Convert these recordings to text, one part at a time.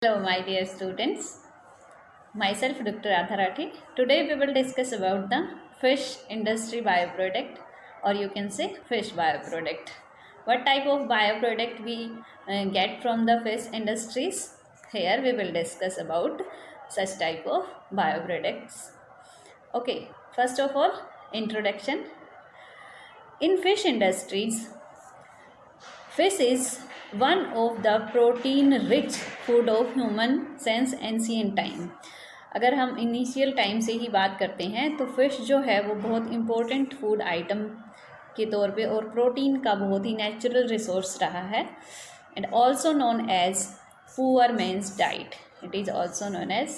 Hello, my dear students. Myself, Dr. Radha Rathi. Today, we will discuss about the fish industry bioproduct, or you can say fish bioproduct. What type of bioproduct we get from the fish industries? Here, we will discuss about such type of bioproducts. Okay, first of all, introduction. In fish industries, fish is one of the protein-rich food of human since ancient time. अगर हम initial time से ही बात करते हैं तो fish जो है वो बहुत इम्पोर्टेंट फूड आइटम के तौर पे और प्रोटीन का बहुत ही नेचुरल रिसोर्स रहा है and also known as poor man's diet. It is also known as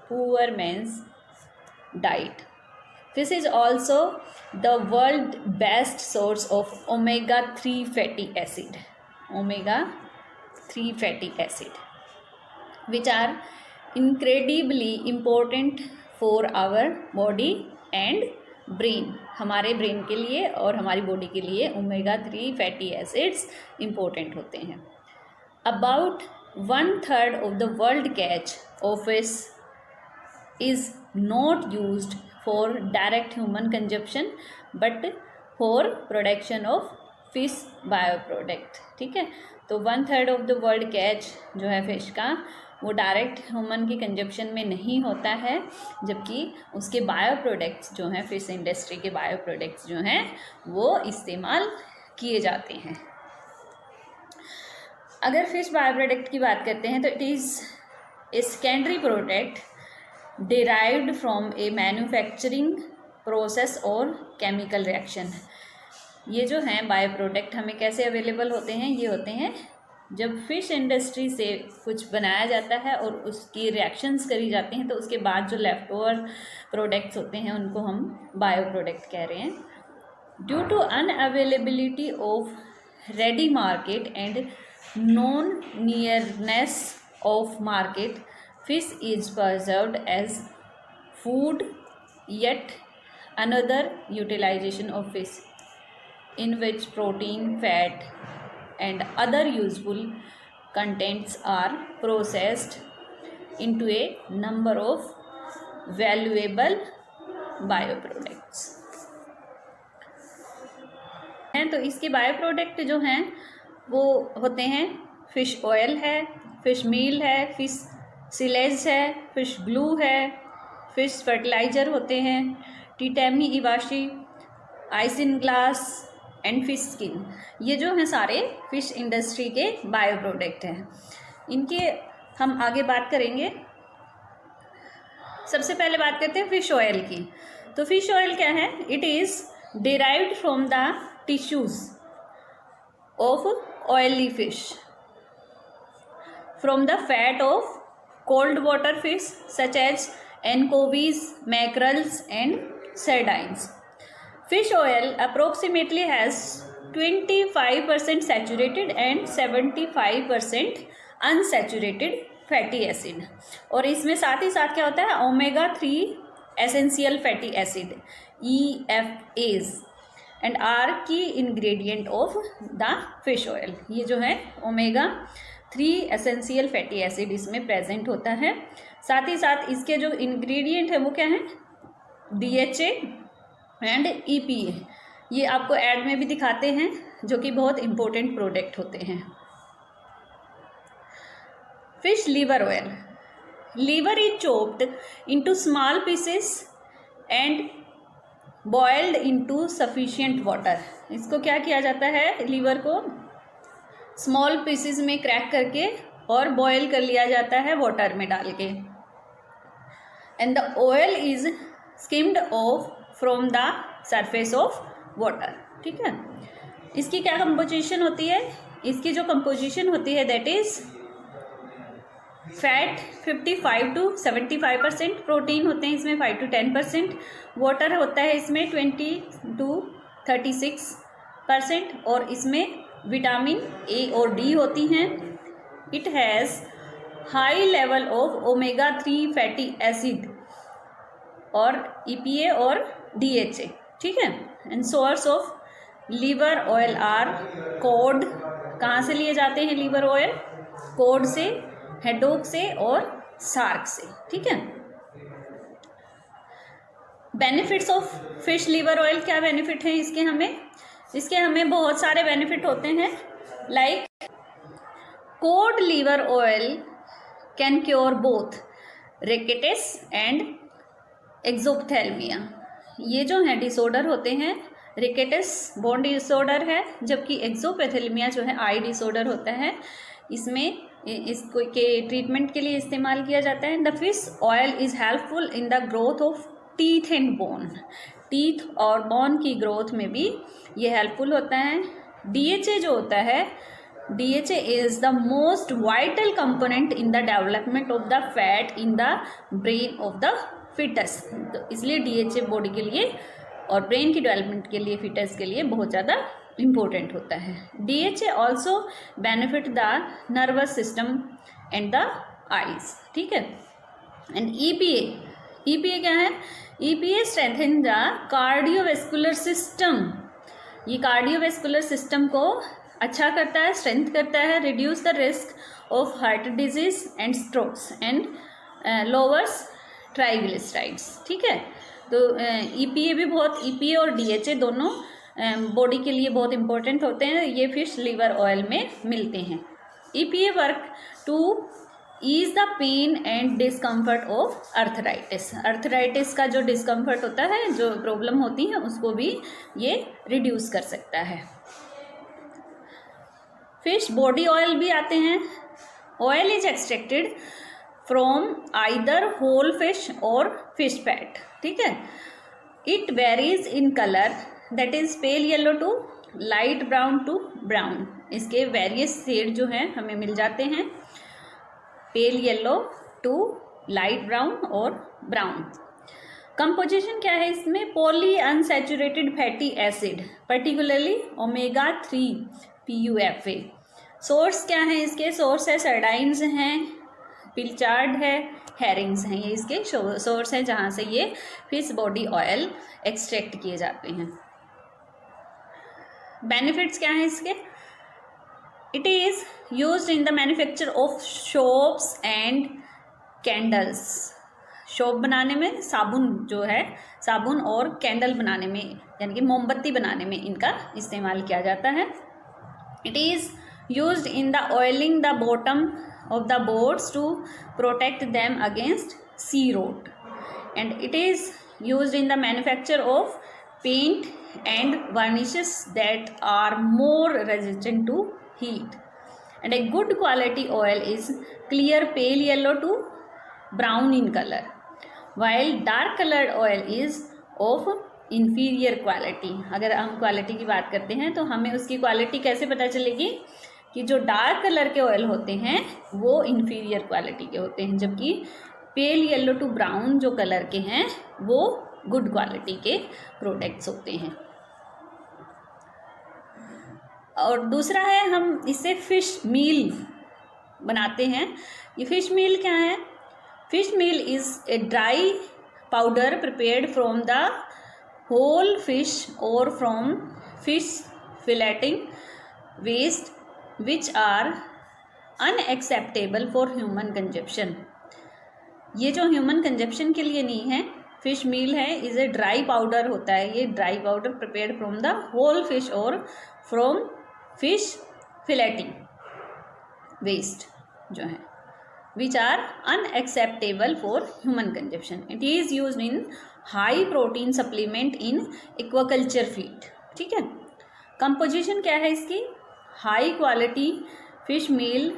poor man's diet. Fish is also the world best source of omega-3 fatty acid. Omega-3 fatty acid, which are incredibly important for our body and brain. हमारे brain के लिए और हमारी body के लिए omega-3 fatty acids important होते हैं. About 1/3 of the world catch of fish is not used for direct human consumption but for production of fish bioproduct. ठीक है, तो 1/3 ऑफ द वर्ल्ड कैच जो है फिश का वो डायरेक्ट ह्यूमन की कंजप्शन में नहीं होता है, जबकि उसके बायो प्रोडक्ट्स जो हैं फिश इंडस्ट्री के बायो प्रोडक्ट्स जो हैं वो इस्तेमाल किए जाते हैं. अगर फिश बायो प्रोडक्ट की बात करते हैं तो it is a secondary product derived from a manufacturing process और chemical reaction. ये जो हैं बायो प्रोडक्ट हमें कैसे अवेलेबल होते हैं? ये होते हैं जब फिश इंडस्ट्री से कुछ बनाया जाता है और उसकी रिएक्शंस करी जाती हैं तो उसके बाद जो लेफ्ट ओवर प्रोडक्ट्स होते हैं उनको हम बायो प्रोडक्ट कह रहे हैं. Due to unavailability of ready market and non nearness of market, fish is preserved as food. Yet another utilization of fish in which protein, fat and other useful contents are processed into a number of valuable bioproducts हैं. तो इसके बायोप्रोडक्ट जो हैं वो होते हैं fish oil है, fish meal है, फिश सिलेज है, फिश ग्लू है, फिश फर्टिलाइज़र होते हैं, tatami iwashi, isinglass and fish skin. ये जो हैं सारे फिश इंडस्ट्री के बायो प्रोडक्ट हैं. इनके हम आगे बात करेंगे. सबसे पहले बात करते हैं फिश ऑयल की. तो फिश ऑयल क्या है? It is derived from the tissues of oily fish from the fat of cold water fish such as anchovies, mackerels and sardines. Fish oil approximately has 25% saturated and 75% unsaturated fatty acid. और इसमें साथ ही साथ क्या होता है? omega-3 essential fatty acid EFAs and are key ingredient of the fish oil. ये जो है omega-3 एसेंशियल फैटी एसिड इसमें प्रेजेंट होता है. साथ ही साथ इसके जो इंग्रेडिएंट है वो क्या है? DHA and EPA. ये आपको ऐड में भी दिखाते हैं जो कि बहुत इम्पोर्टेंट प्रोडक्ट होते हैं. Fish liver oil. Liver is chopped into small pieces and boiled into sufficient water. इसको क्या किया जाता है? लीवर को स्मॉल पीसेस में क्रैक करके और बॉयल कर लिया जाता है वाटर में डाल के. And the oil is skimmed of from the surface of water. ठीक है, इसकी क्या कंपोजिशन होती है? इसकी जो कंपोजिशन होती है that is fat 55 to 75%, protein होते हैं इसमें 5 to 10%, वाटर होता है इसमें 20 to 36% और इसमें विटामिन ए और डी होती हैं. It has high level of omega-3 fatty acid और EPA और DHA. ठीक है, and source of liver oil are cod. कहाँ से लिए जाते हैं लीवर ऑयल? कॉड से, हेडोक से और शार्क से, ठीक है। Benefits of fish liver oil, क्या बेनिफिट हैं इसके हमें बहुत सारे बेनिफिट होते हैं। Like cod liver oil can cure both rickets and xerophthalmia. ये जो है डिसऑर्डर होते हैं, रिकेटिस बोन डिसऑर्डर है, जबकि एक्सोप्थेल्मिया जो है आई डिसऑर्डर होता है। इसमें इसको के ट्रीटमेंट के लिए इस्तेमाल किया जाता है। The fish oil is helpful in the growth of teeth and bone, teeth और बोन की ग्रोथ में भी ये हेल्पफुल होता है। DHA जो होता है, DHA is the most vital component in the development of the fat in the brain of the foetus. तो इसलिए DHA बॉडी के लिए और ब्रेन की डेवलपमेंट के लिए, फिटस के लिए बहुत ज़्यादा इम्पोर्टेंट होता है। DHA also benefit the nervous system and the eyes, ठीक है। एंड EPA क्या है? EPA strengthen the cardiovascular system. ये कार्डियोवेस्कुलर सिस्टम को अच्छा करता है, स्ट्रेंथ करता है, reduce the risk of heart disease and strokes and lowers triglycerides, ठीक है। तो EPA भी बहुत, EPA और DHA दोनों बॉडी के लिए बहुत इंपॉर्टेंट होते हैं। ये फिश लीवर ऑयल में मिलते हैं। EPA work to ease the pain and discomfort of arthritis. Arthritis का जो डिस्कम्फर्ट होता है, जो प्रॉब्लम होती है, उसको भी ये रिड्यूस कर सकता है। फिश बॉडी ऑयल भी आते हैं। Oil is extracted from either whole fish और फिश फैट, ठीक है। It varies in colour, that is pale yellow to light brown to brown. इसके वेरियस शेड जो हैं हमें मिल जाते हैं, pale yellow to light brown और ब्राउन। कंपोजिशन क्या है इसमें? Poly unsaturated fatty acid, particularly omega 3 PUFA। Source क्या है इसके? सोर्स है सर्डाइन्स हैं, पिलचार्ड है, हेरिंग्स हैं। ये इसके सोर्स हैं जहाँ से ये फिश बॉडी ऑयल एक्सट्रैक्ट किए जाते हैं। बेनिफिट्स क्या हैं इसके? It is used in the manufacture of soaps and candles. Soap बनाने में, साबुन जो है, साबुन और कैंडल बनाने में, यानी कि मोमबत्ती बनाने में इनका इस्तेमाल किया जाता है। It is used in the oiling the bottom of the boats to protect them against sea rot, and it is used in the manufacture of paint and varnishes that are more resistant to heat. And a good quality oil is clear pale yellow to brown in color, while dark colored oil is of inferior quality. अगर हम quality की बात करते हैं तो हमें उसकी quality कैसे पता चलेगी? कि जो डार्क कलर के ऑयल होते हैं वो इन्फीरियर क्वालिटी के होते हैं, जबकि पेल येलो टू ब्राउन जो कलर के हैं वो गुड क्वालिटी के प्रोडक्ट्स होते हैं। और दूसरा है, हम इससे फिश मील बनाते हैं। ये फिश मील क्या है? Fish meal is a dry powder prepared from the whole fish और from fish filleting waste which are unacceptable for human consumption। ये जो ह्यूमन कंजप्शन के लिए नहीं है, फिश मील है, इज ए ड्राई पाउडर होता है। ये dry powder prepared from the whole fish और फ्रॉम फिश फिलेटिंग वेस्ट जो है, which are unacceptable for human consumption. It is used in high protein supplement in aquaculture feed, ठीक है। Composition क्या है इसकी? High quality fish meal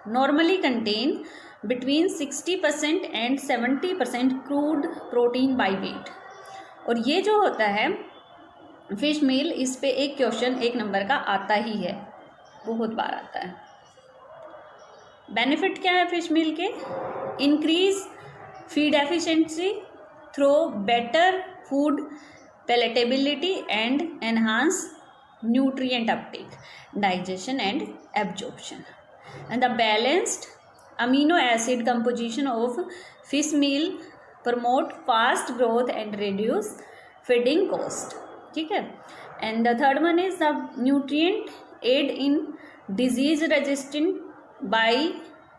normally contain between 60% and 70% crude protein by weight. और ये जो होता है फिश मील, इस पे एक क्वेश्चन 1 नंबर का आता ही है, बहुत बार आता है। बेनिफिट क्या है फिश मील के? Increase feed efficiency through better food palatability and enhance nutrient uptake, digestion and absorption. And the balanced amino acid composition of fish meal promote fast growth and reduce feeding cost, ठीक है। And the third one is the nutrient aid in disease resistant by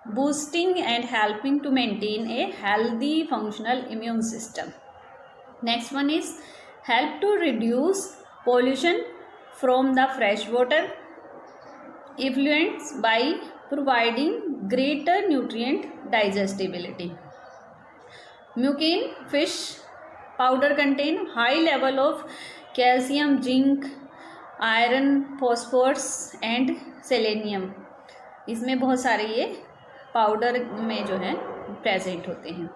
boosting and helping to maintain a healthy functional immune system. Next one is help to reduce pollution from the freshwater effluents by providing greater nutrient digestibility. Mucin fish powder contain high level of calcium, zinc, iron, phosphorus and selenium. इसमें बहुत सारे ये powder में जो है present होते हैं.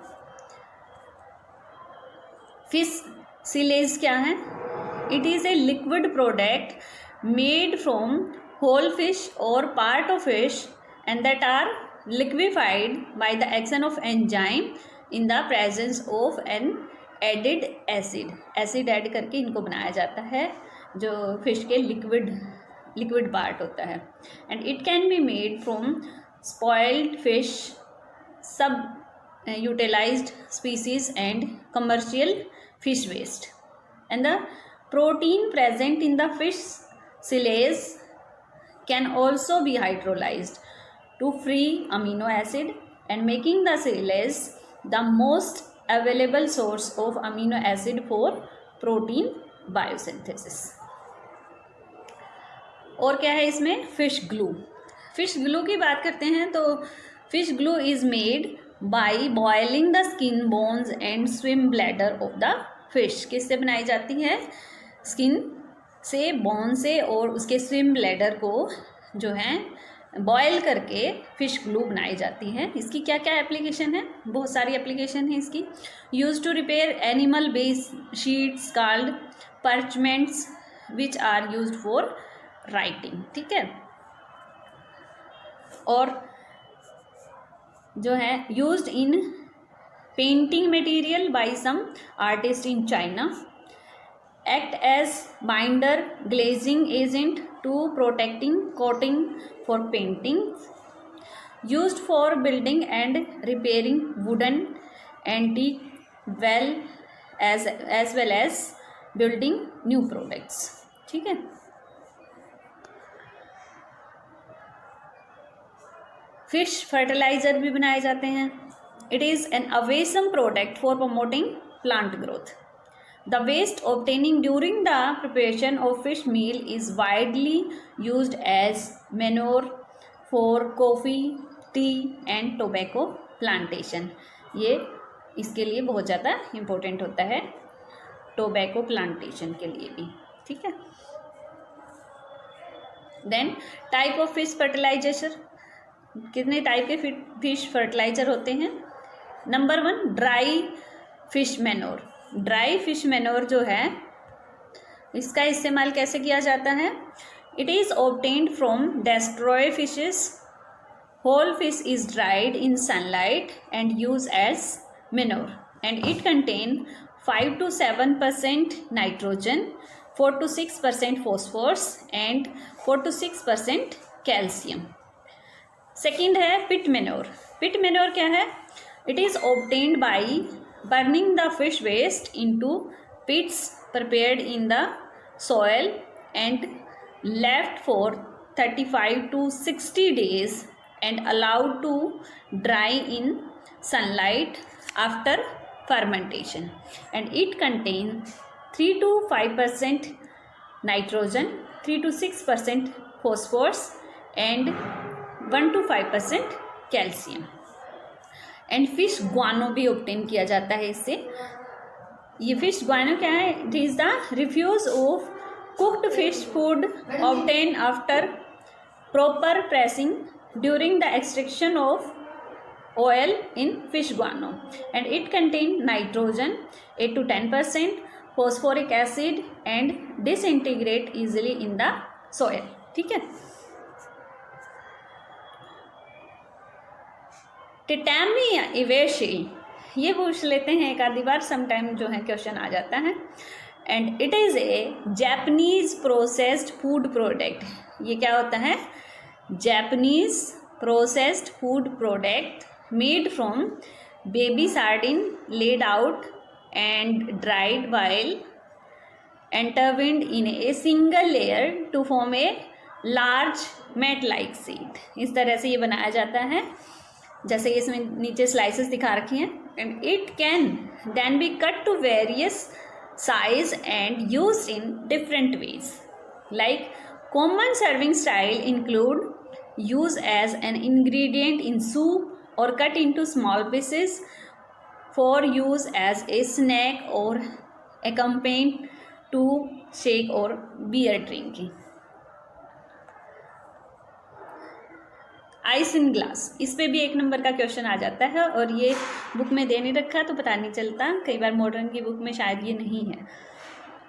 Fish silage क्या है? It is a liquid product made from whole fish और part of fish and that are liquefied by the action of enzyme in the presence of an added acid. Acid add करके इनको बनाया जाता है जो fish के liquid part होता है. And it can be made from spoiled fish, sub utilised species and commercial fish waste. And the protein present in the fish silage can also be hydrolyzed to free amino acid and making the silage the most available source of amino acid for protein biosynthesis. और क्या है इसमें? Fish glue. Fish glue की बात करते हैं तो fish glue is made by boiling the skin, bones and swim bladder of the fish. किससे बनाई जाती है? स्किन से, बोन से और उसके स्विम ब्लैडर को जो है बॉयल करके फिश ग्लू बनाई जाती है. इसकी क्या क्या एप्लीकेशन है? बहुत सारी एप्लीकेशन है इसकी. Use to repair animal base sheets called parchments which are use for writing. ठीक है. और जो है used in painting material by some artist in China. Act as binder, glazing agent to protecting coating for painting. Used for building and repairing wooden antique well as well as building new products. ठीक है. Fish fertiliser भी बनाए जाते हैं. It is an awesome product for promoting plant growth. The waste obtaining during the preparation of fish meal is widely used as manure for coffee, tea and tobacco plantation. ये इसके लिए बहुत ज़्यादा important होता है, टोबैको प्लांटेशन के लिए भी. ठीक है. Then type of fish fertilisation. कितने टाइप के फिश फर्टिलाइजर होते हैं? Number 1, dry fish manure. Dry fish manure जो है इसका इस्तेमाल कैसे किया जाता है? It is obtained from destroy fishes. Whole fish is dried in sunlight and use as manure and it contain 5 to 7% nitrogen, 4 to 6% phosphorus and 4 to 6% calcium. Second है pit manure. Pit manure क्या है? It is obtained by burning the fish waste into pits prepared in the soil and left for 35 to 60 days and allowed to dry in sunlight after fermentation. And it contains 3 to 5% nitrogen, 3 to 6% phosphorus and 1 to 5% कैल्शियम. And fish guano भी obtain किया जाता है इससे. ये fish guano क्या है? It is the refuse of cooked fish food obtain after proper pressing during the extraction of oil in fish guano. And it contain nitrogen 8 to 10%, phosphoric acid and disintegrate easily in the soil. ठीक है. टिटैमिया इवेशी, ये पूछ लेते हैं एक आधी बार, sometime जो है क्वेश्चन आ जाता है. And it is a Japanese processed food product. ये क्या होता है? Japanese processed food product made from baby sardine laid out and dried while intertwined in a single layer to form a large mat like seed. इस तरह से ये बनाया जाता है. जैसे इसमें नीचे स्लाइसेस दिखा रखी हैं, and it can then be cut to various size and use in different ways. Like common serving style include use as an ingredient in soup or cut into small pieces for use as a snack or accompanied to shake और beer drinking. Ice in glass, इस पे भी 1 number का question आ जाता है और ये बुक में दे नहीं रखा तो पता नहीं चलता, कई बार मॉडर्न की बुक में शायद ये नहीं है.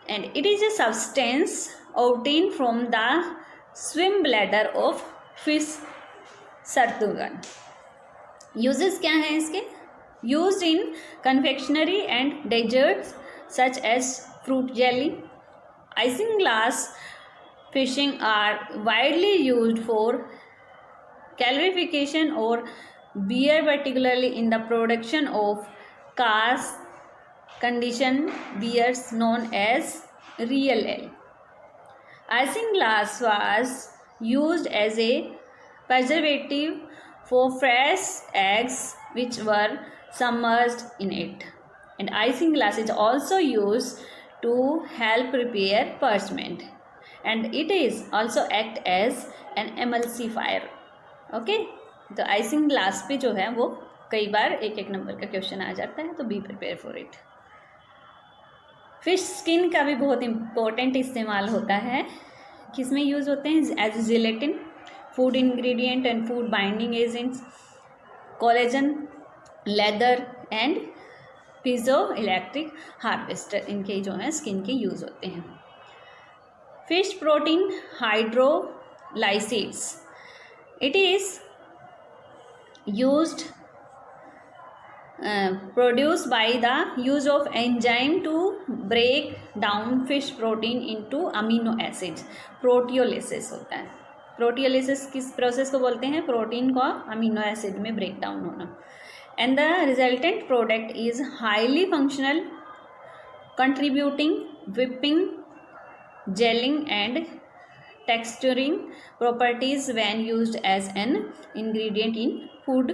And it is a substance obtained from the swim bladder of fish सर्तुगन. यूजेस क्या हैं इसके? Used in confectionery and desserts such as fruit jelly. Isinglass fishing are widely used for calorification or beer, particularly in the production of cask conditioned beers known as real ale. Isinglass was used as a preservative for fresh eggs which were submerged in it. And isinglass is also used to help prepare parchment, and it is also act as an emulsifier. Okay, तो isinglass पे जो है वो कई बार 1 number का question आ जाता है, तो be prepare for it. Fish skin का भी बहुत इम्पोर्टेंट इस्तेमाल होता है. किसमें यूज़ होते हैं? As gelatin, food ingredient and food binding agents, collagen, leather and piezo electric harvester, इनके जो हैं स्किन के यूज़ होते हैं. Fish protein hydrolysis, it is used produced by the use of enzyme to break down fish protein into amino acids. Proteolysis होता है. Proteolysis किस process को बोलते हैं? प्रोटीन को अमीनो एसिड में ब्रेक डाउन होना. And the resultant product is highly functional, contributing whipping, gelling and texturing properties when used as an ingredient in food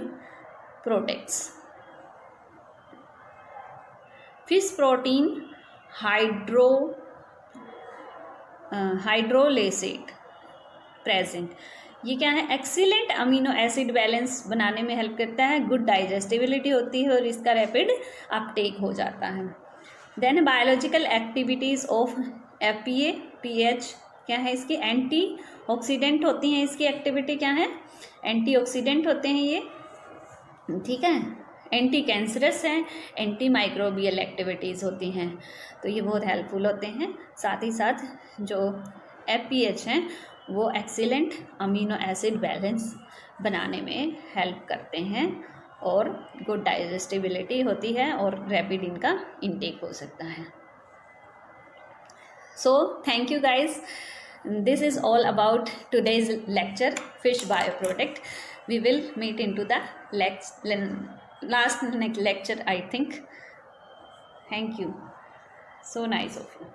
products. Fish protein hydrolysate present, ये क्या है? Excellent amino acid balance बनाने में help करता है, good digestibility होती है और इसका रैपिड अपटेक हो जाता है. Then biological activities of FPA pH क्या है इसकी? एंटी ऑक्सीडेंट होती हैं. इसकी एक्टिविटी क्या है? एंटी ऑक्सीडेंट होते हैं ये, ठीक है. एंटी कैंसरस हैं, एंटी माइक्रोबियल एक्टिविटीज़ होती हैं, तो ये बहुत हेल्पफुल होते हैं. साथ ही साथ जो एफपीएच हैं वो एक्सीलेंट अमीनो एसिड बैलेंस बनाने में हेल्प करते हैं और गुड डाइजेस्टिबिलिटी होती है और रैपिड इनका इनटेक हो सकता है. So thank you guys, this is all about today's lecture fish bio product. We will meet in to the last lecture I think. Thank you. So nice of you.